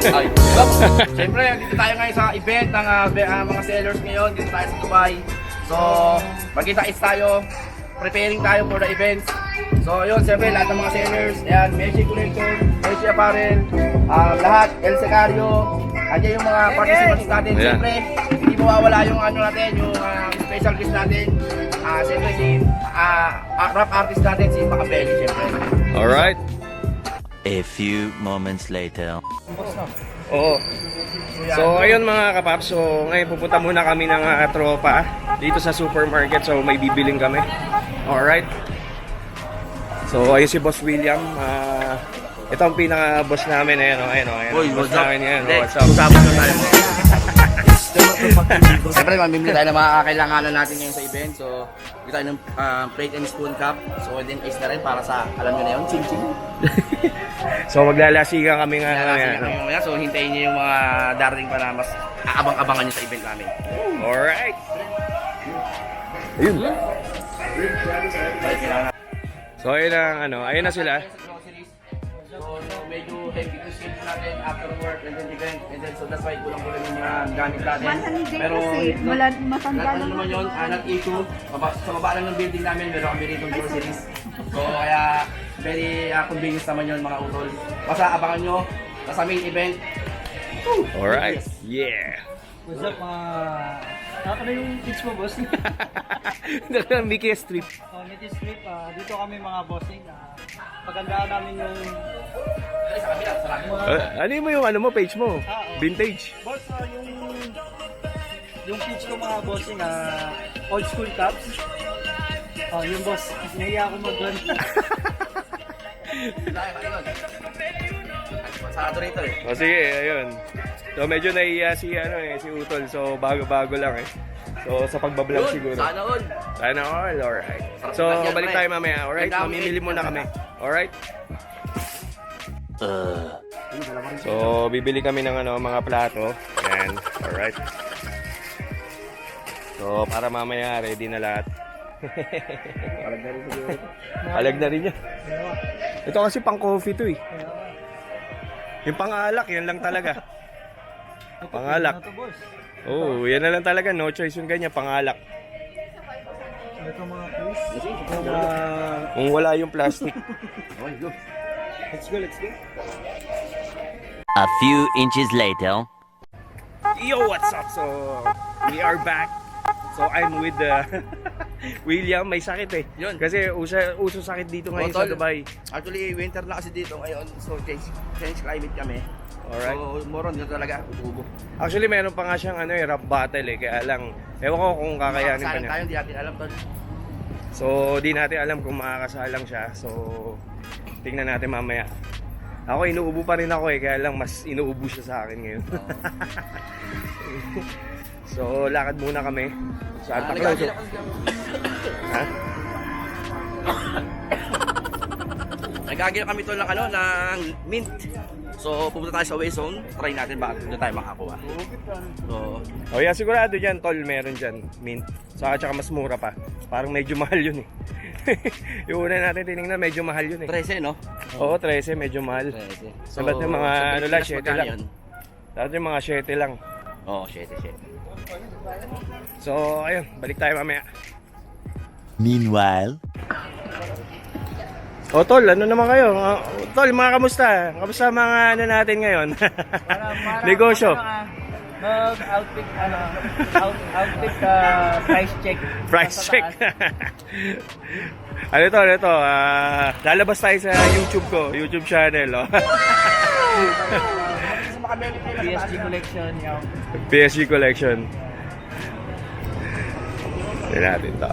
Ay, siyempre, dito tayo ngayon sa event ng mga sellers ngayon. Dito tayo sa Dubai. So, magkita-is tayo. Preparing tayo for the events. So, yun, siyempre, lahat ng mga sellers. Ayan, Messi Collection, Messi Apparel, lahat, El Secario. Andiyan yung mga participants natin. Siyempre, hindi mawawala yung ano natin, yung special guest natin. Siyempre, si rap artist natin, si Macabelli, siyempre. Alright. A few moments later. Oo. So ayun mga kapaps, so ngayon pupunta muna kami ng tropa dito sa supermarket, so may bibiling kami. Alright. So ayun si Boss William, ito ang pinaka-boss namin, ayun. Uy, Boss what's up? namin yan, what's up? Usapin na tayo. Siyempre, mamimili tayo ng mga kailanganan natin ngayon sa event. So, bili tayo ng plate and spoon cup. So, and then ice na rin para sa, alam nyo na yun, ching-ching. So maglalasigan kami nga Mamaya, so hintayin nyo yung mga darating pa na mas aabang-abangan nyo sa event namin. Alright. Ayun. So ayun ang ayun na sila. So, medyo heavy to sleep natin after work and then event. And then, so that's why kulang-kulang yung mga gamit natin. Pero, wala matanda ano naman yun, nag-issue. Sa baba lang ng building namin, meron kami rito groceries. So, kaya, very convenience naman yun mga utol. Basta abangan nyo, nasa main event. Alright. Yeah. What's up, ano yung pitch mo, boss? Dalang Mickey Strip. Metis Strip, dito kami mga bossing. Pagandaan namin yung... Ano yung ano mo, page mo? Vintage. Boss, yung pitch ko mga bossing, old school caps. Yung boss, nahiya ako mag-run. Sarado rito eh. O sige, ayun. So medyo nahiya si Utol. So bago-bago lang eh. So sa pagbablog siguro. Sana all. Sana all, alright. So balik tayo mamaya, alright? Mamimili muna kami. Alright? So bibili kami ng mga plato. Yan, alright. So para mamaya ready na lahat. Alag na rin yan. Ito kasi pang coffee to eh. Yung pang-alak, yan lang talaga. Pang-alak. Oh, yan na lang talaga. No choice yung ganyan, pang-alak. Ito mga please. Kung wala yung plastic. Let's go. A few inches later. Yo, what's up? So, we are back. So, I'm with William. May sakit eh. Yun. Kasi uso sakit dito ngayon sa Tol. Dubai. Actually, winter na kasi dito ngayon. So, change climate kami. Alright. So, moron na talaga. Ubo. Actually, meron pa nga siyang rap battle eh. Kaya lang, ewan ko kung kakayanin pa Sayang niya. tayo, hindi natin alam, tol. So, di natin alam kung makakasalang siya. So, tingnan natin mamaya. Ako, inuubo pa rin ako eh. Kaya lang, mas inuubo siya sa akin ngayon. So, lakad muna kami. Santa Claus. Ha? Nagagil kami tol ng ng mint. So, pupunta tayo sa Wayzone. Try natin baka doon tayo makakuha. So, O yan, sigurado dyan, tol, meron dyan. Mint. Tsaka mas mura pa. Parang medyo mahal yun eh. Yung una natin tinignan, medyo mahal yun eh. 13, no? Oo, 13, medyo mahal. 13. Dapat yung mga Pilipinas, 7 magkano lang. yun? Dapat yung mga 7 lang. Oo, 7. So, ayun, balik tayo mamaya. Meanwhile. O, tol, ano naman kayo? Tol, mga kamusta? Kamusta mga natin ngayon? Negosyo. Outfit, price check. Price check. Ano to? Lalabas tayo sa YouTube channel. Oh. PSG collection, yung PSG collection. Tignan natin to.